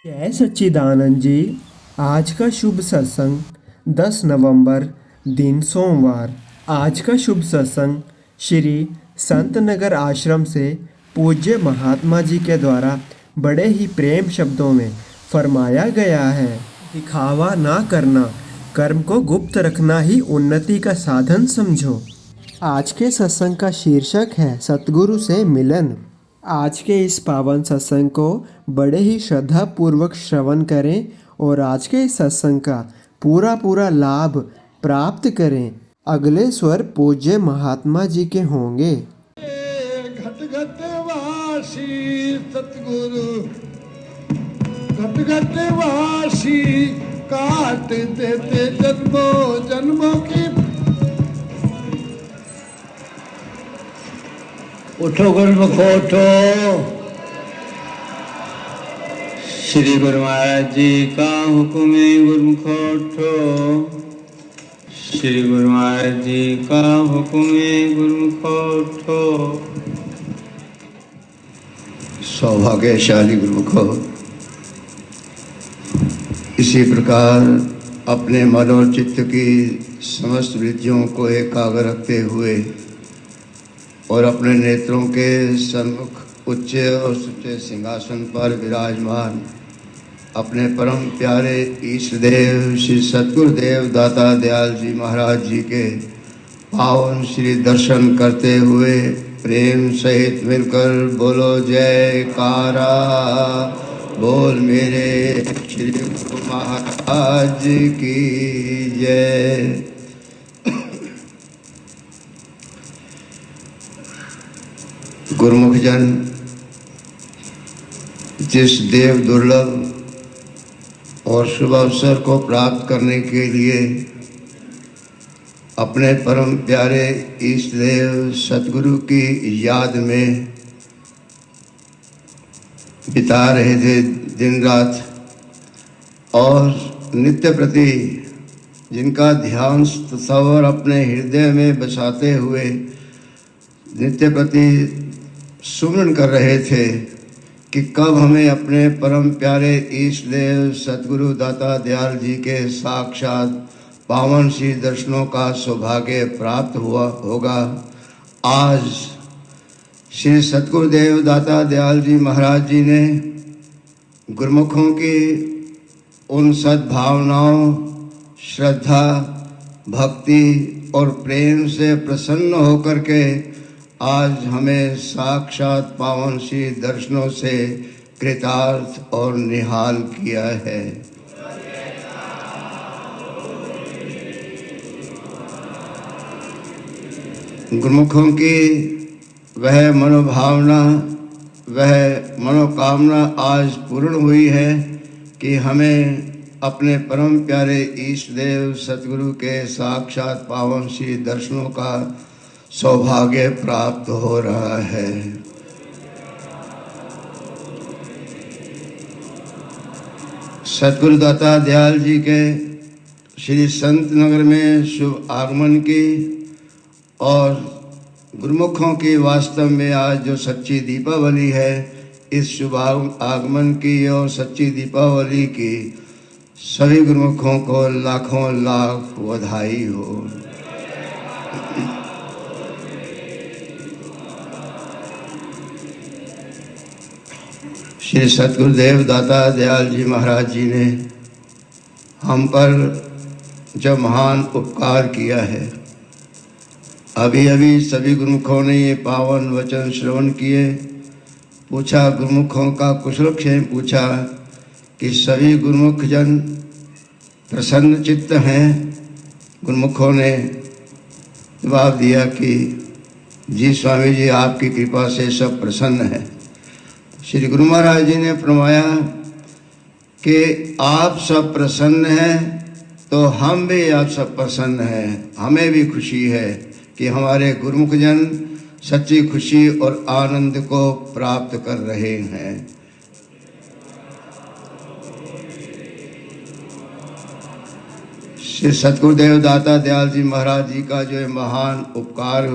जय सच्चिदानंद जी। आज का शुभ सत्संग 10 नवंबर दिन सोमवार। आज का शुभ सत्संग श्री संत नगर आश्रम से पूज्य महात्मा जी के द्वारा बड़े ही प्रेम शब्दों में फरमाया गया है। दिखावा ना करना, कर्म को गुप्त रखना ही उन्नति का साधन समझो। आज के सत्संग का शीर्षक है सतगुरु से मिलन। आज के इस पावन सत्संग को बड़े ही श्रद्धा पूर्वक श्रवण करें और आज के इस सत्संग का पूरा लाभ प्राप्त करें। अगले स्वर पूज्य महात्मा जी के होंगे। घट घट वासी सतगुरु, घट घट वासी काट देते जन्मों जन्मों की। उठो गुरुमुखो उठो। श्री गुरु महाराज जी का हुक्म है, गुरुमुखो उठो। श्री गुरु महाराज जी का हुक्म है, गुरुमुखो उठो। सौभाग्यशाली गुरुमुखो, इसी प्रकार अपने मन और चित्त की समस्त वृत्तियों को एकाग्र रखते हुए और अपने नेत्रों के सन्मुख उच्च और सुच्चे सिंहासन पर विराजमान अपने परम प्यारे ईष्ट देव श्री सतगुरुदेव दाता दयाल जी महाराज जी के पावन श्री दर्शन करते हुए प्रेम सहित मिलकर बोलो जयकारा। बोल मेरे श्री गुरु महाराज की जय। गुरुमुख जन, जिस देव दुर्लभ और शुभ अवसर को प्राप्त करने के लिए अपने परम प्यारे ईष्ट देव सतगुरु की याद में बिता रहे थे दिन रात, और नित्य प्रति जिनका ध्यान सवर अपने हृदय में बसाते हुए नित्य प्रति सुमरण कर रहे थे कि कब हमें अपने परम प्यारे ईष्ट देव सतगुरु दाता दयाल जी के साक्षात पावन श्री दर्शनों का सौभाग्य प्राप्त हुआ होगा। आज श्री सतगुरुदेव दाता दयाल जी महाराज जी ने गुरुमुखों की उन सद्भावनाओं, श्रद्धा, भक्ति और प्रेम से प्रसन्न होकर के आज हमें साक्षात पावन श्री दर्शनों से कृतार्थ और निहाल किया है। गुरुमुखों की वह मनोभावना, वह मनोकामना आज पूर्ण हुई है कि हमें अपने परम प्यारे ईष्ट देव सतगुरु के साक्षात पावन श्री दर्शनों का सौभाग्य प्राप्त हो रहा है। सतगुरु दाता दयाल जी के श्री संत नगर में शुभ आगमन की और गुरुमुखों की वास्तव में आज जो सच्ची दीपावली है, इस शुभ आगमन की और सच्ची दीपावली की सभी गुरुमुखों को लाखों लाख बधाई हो। श्री सतगुरुदेव दाता दयाल जी महाराज जी ने हम पर जो महान उपकार किया है, अभी अभी सभी गुरुमुखों ने ये पावन वचन श्रवण किए। पूछा गुरुमुखों का कुशलक्षेम पूछा कि सभी गुरुमुख जन प्रसन्न चित्त हैं। गुरुमुखों ने जवाब दिया कि जी स्वामी जी, आपकी कृपा से सब प्रसन्न है। श्री गुरु महाराज जी ने फरमाया कि आप सब प्रसन्न हैं तो हम भी आप सब प्रसन्न हैं। हमें भी खुशी है कि हमारे गुरुमुख जन सच्ची खुशी और आनंद को प्राप्त कर रहे हैं। श्री सतगुरुदेव दाता दयाल जी महाराज जी का जो महान उपकार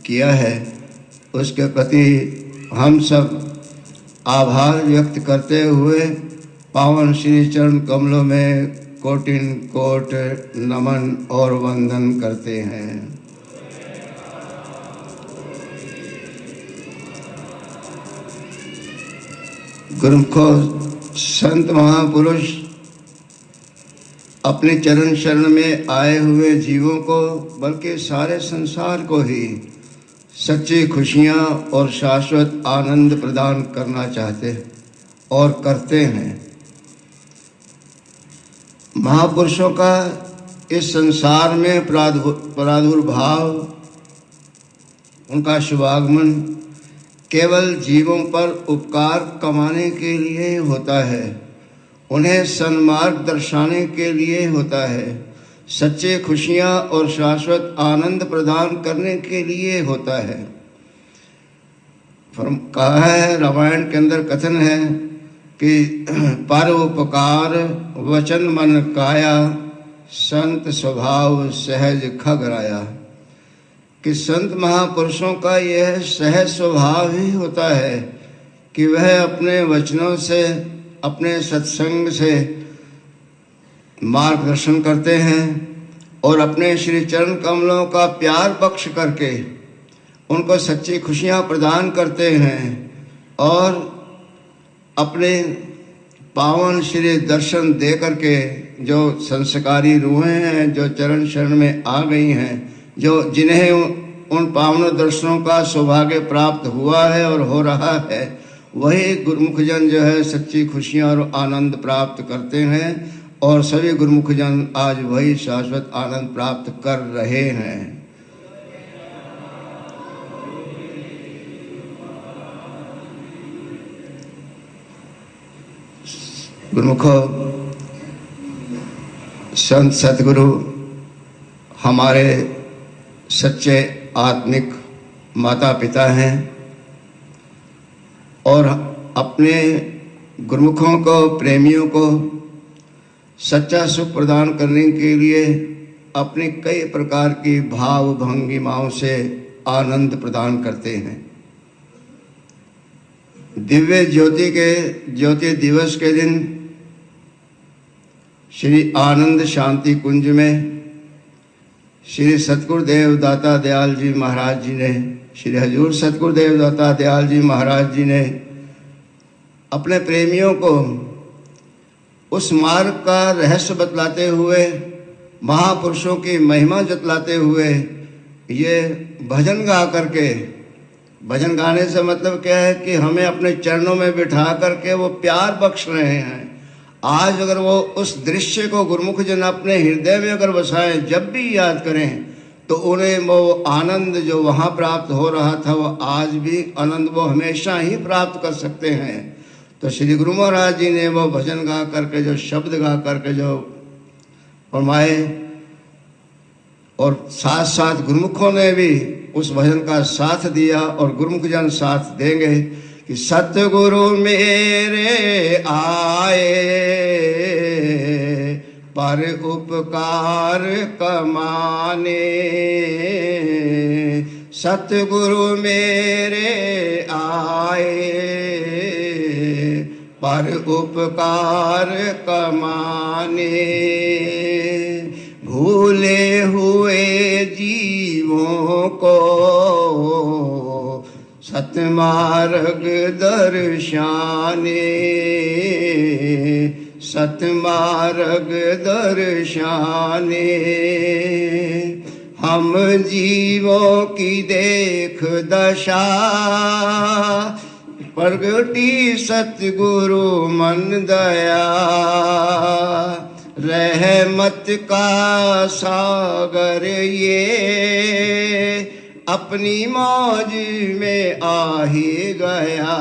किया है, उसके प्रति हम सब आभार व्यक्त करते हुए पावन श्री चरण कमलों में कोटिन कोट नमन और वंदन करते हैं। गुरुमुखों, संत महापुरुष अपने चरण शरण में आए हुए जीवों को बल्कि सारे संसार को ही सच्ची खुशियाँ और शाश्वत आनंद प्रदान करना चाहते और करते हैं। महापुरुषों का इस संसार में प्रादुर्भाव, उनका शुभागमन केवल जीवों पर उपकार कमाने के लिए होता है, उन्हें सन्मार्ग दर्शाने के लिए होता है, सच्चे खुशियाँ और शाश्वत आनंद प्रदान करने के लिए होता है। कहा है, रामायण के अंदर कथन है कि पर उपकार वचन मन काया, संत स्वभाव सहज खगराया। कि संत महापुरुषों का यह सहज स्वभाव ही होता है कि वह अपने वचनों से, अपने सत्संग से मार्गदर्शन करते हैं और अपने श्री चरण कमलों का प्यार बख्श करके उनको सच्ची खुशियाँ प्रदान करते हैं और अपने पावन श्री दर्शन दे करके जो संस्कारी रूहें हैं, जो चरण शरण में आ गई हैं, जो जिन्हें उन पावन दर्शनों का सौभाग्य प्राप्त हुआ है और हो रहा है, वही गुरुमुख जन जो है सच्ची खुशियाँ और आनंद प्राप्त करते हैं और सभी गुरुमुख जन आज वही शाश्वत आनंद प्राप्त कर रहे हैं। गुरुमुखों, संत सतगुरु हमारे सच्चे आत्मिक माता पिता हैं और अपने गुरुमुखों को, प्रेमियों को सच्चा सुख प्रदान करने के लिए अपनी कई प्रकार की भाव भंगिमाओं से आनंद प्रदान करते हैं। दिव्य ज्योति दिवस के दिन श्री आनंद शांति कुंज में श्री सतगुरुदेव दाता दयाल जी महाराज जी ने, श्री हजूर सतगुरुदेव दाता दयाल जी महाराज जी ने अपने प्रेमियों को उस मार्ग का रहस्य बतलाते हुए, महापुरुषों की महिमा जतलाते हुए ये भजन गा करके, भजन गाने से मतलब क्या है कि हमें अपने चरणों में बिठा करके वो प्यार बख्श रहे हैं। आज अगर वो उस दृश्य को गुरुमुख जन अपने हृदय में अगर बसाएं, जब भी याद करें तो उन्हें वो आनंद जो वहाँ प्राप्त हो रहा था वो आज भी आनंद वो हमेशा ही प्राप्त कर सकते हैं। तो श्री गुरु महाराज जी ने वो भजन गा करके, जो शब्द गा करके जो फरमाए और साथ साथ गुरुमुखों ने भी उस भजन का साथ दिया और गुरुमुख जन साथ देंगे कि सतगुरु मेरे आए पर उपकार कमाने, सतगुरु मेरे आए पर उपकार कमाने, भूले हुए जीवों को सतमार्ग दर्शाने, सतमार्ग दर्शाने। हम जीवों की देख दशा प्रगटी सतगुरु मन दया, रहमत का सागर ये अपनी मौज में आ ही गया,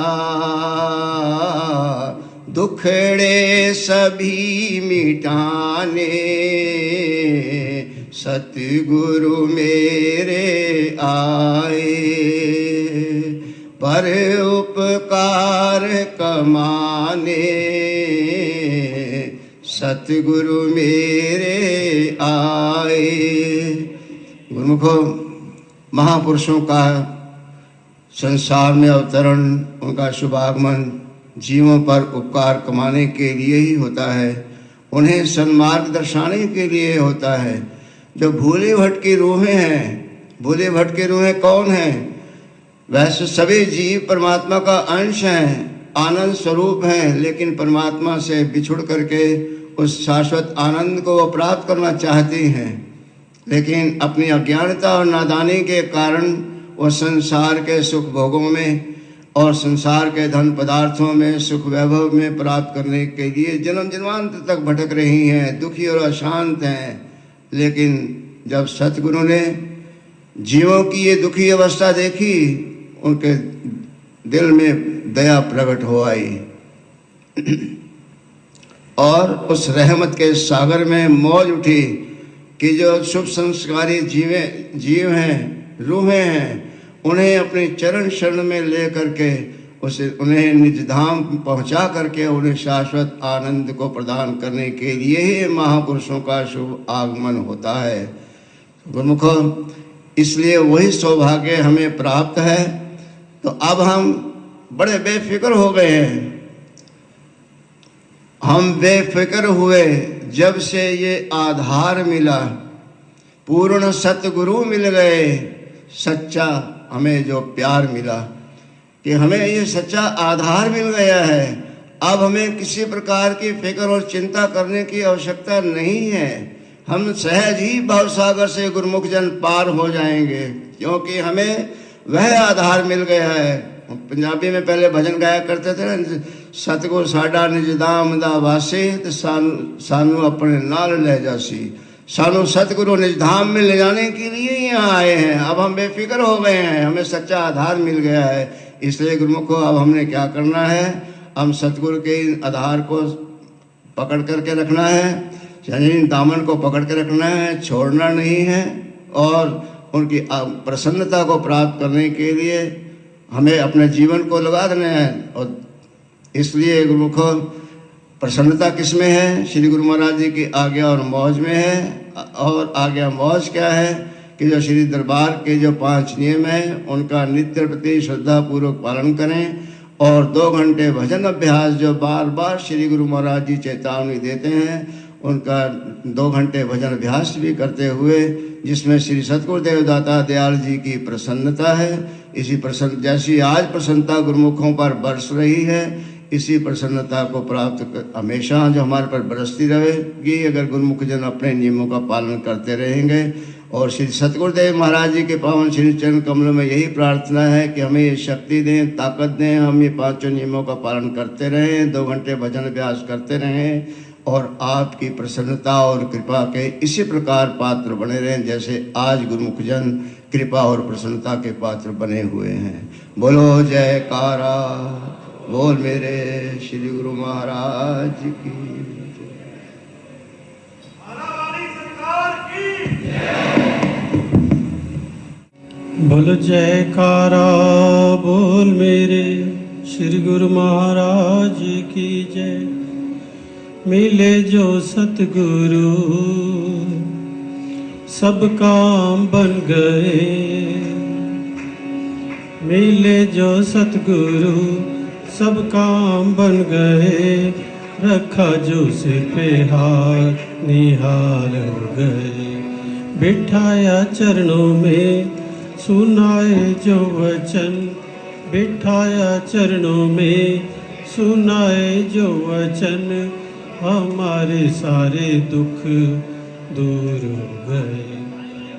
दुखड़े सभी मिटाने सतगुरु मेरे आए, पर उपकार कमाने सतगुरु मेरे आए। गुरुमुखों, महापुरुषों का संसार में अवतरण, उनका शुभागमन जीवों पर उपकार कमाने के लिए ही होता है, उन्हें सन्मार्ग दर्शाने के लिए होता है। जो भूले भटकी रूहें हैं, भूले भटके रूहें कौन हैं? वैसे सभी जीव परमात्मा का अंश हैं, आनंद स्वरूप हैं, लेकिन परमात्मा से बिछुड़ करके उस शाश्वत आनंद को वो प्राप्त करना चाहती हैं, लेकिन अपनी अज्ञानता और नादानी के कारण वो संसार के सुख भोगों में और संसार के धन पदार्थों में, सुख वैभव में प्राप्त करने के लिए जन्म जन्मांतर तक भटक रही हैं, दुखी और अशांत हैं। लेकिन जब सतगुरु ने जीवों की ये दुखी अवस्था देखी, उनके दिल में दया प्रकट हो आई और उस रहमत के सागर में मौज उठी कि जो शुभ संस्कारी जीव हैं, रूहें हैं, उन्हें अपने चरण शरण में ले करके उन्हें निज धाम पहुँचा करके उन्हें शाश्वत आनंद को प्रदान करने के लिए ही महापुरुषों का शुभ आगमन होता है। गुरुमुखो, इसलिए वही सौभाग्य हमें प्राप्त है। तो अब हम बड़े बेफिक्र हो गए हैं। हम बेफिक्र हुए जब से ये आधार मिला, पूर्ण सतगुरु मिल गए, सच्चा हमें जो प्यार मिला कि हमें ये सच्चा आधार मिल गया है। अब हमें किसी प्रकार की फिक्र और चिंता करने की आवश्यकता नहीं है। हम सहज ही भवसागर से गुरुमुख जन पार हो जाएंगे, क्योंकि हमें वह आधार मिल गया है। पंजाबी में पहले भजन गाया करते थे ना, सतगुर साडा निज धाम दा वासी ते सानू अपने नाल ले जासी। सानू सतगुरु निज धाम में ले जाने के लिए यहाँ आए हैं। अब हम बेफिक्र हो गए हैं, हमें सच्चा आधार मिल गया है। इसलिए गुरुमुखो, अब हमने क्या करना है? हम सतगुरु के आधार को पकड़ करके रखना है, यानी दामन को पकड़ के रखना है, छोड़ना नहीं है। और उनकी प्रसन्नता को प्राप्त करने के लिए हमें अपने जीवन को लगा देना है। और इसलिए गुरुमुखो, प्रसन्नता किस में है? श्री गुरु महाराज जी की आज्ञा और मौज में है। और आज्ञा मौज क्या है कि जो श्री दरबार के जो 5 नियम हैं, उनका नित्य प्रति श्रद्धापूर्वक पालन करें। और 2 घंटे भजन अभ्यास जो बार बार श्री गुरु महाराज जी चेतावनी देते हैं, उनका 2 घंटे भजन अभ्यास भी करते हुए, जिसमें श्री सतगुरुदेव दाता दयाल जी की प्रसन्नता है। इसी प्रसन्न जैसी आज प्रसन्नता गुरुमुखों पर बरस रही है, इसी प्रसन्नता को प्राप्त हमेशा जो हमारे पर बरसती रहेगी, अगर गुरुमुख जन अपने नियमों का पालन करते रहेंगे। और श्री सतगुरुदेव महाराज जी के पावन श्री चरण कमलों में यही प्रार्थना है कि हमें ये शक्ति दें, ताकत दें, हम ये 5 नियमों का पालन करते रहें, 2 घंटे भजन अभ्यास करते रहें और आपकी प्रसन्नता और कृपा के इसी प्रकार पात्र बने रहें, जैसे आज गुरुमुख जन कृपा और प्रसन्नता के पात्र बने हुए हैं। बोलो जयकारा बोल मेरे श्री गुरु महाराज की। बोल जयकारा बोल मेरे श्री गुरु महाराज की जय। मिले जो सतगुरु सब काम बन गए, मिले जो सतगुरु सब काम बन गए। रखा जो सिर पे हाथ निहाल हो गए, बिठाया चरणों में सुनाए जो वचन, बिठाया चरणों में सुनाए जो वचन। हमारे सारे दुख दूर हो गए,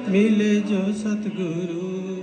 मिले जो सतगुरु।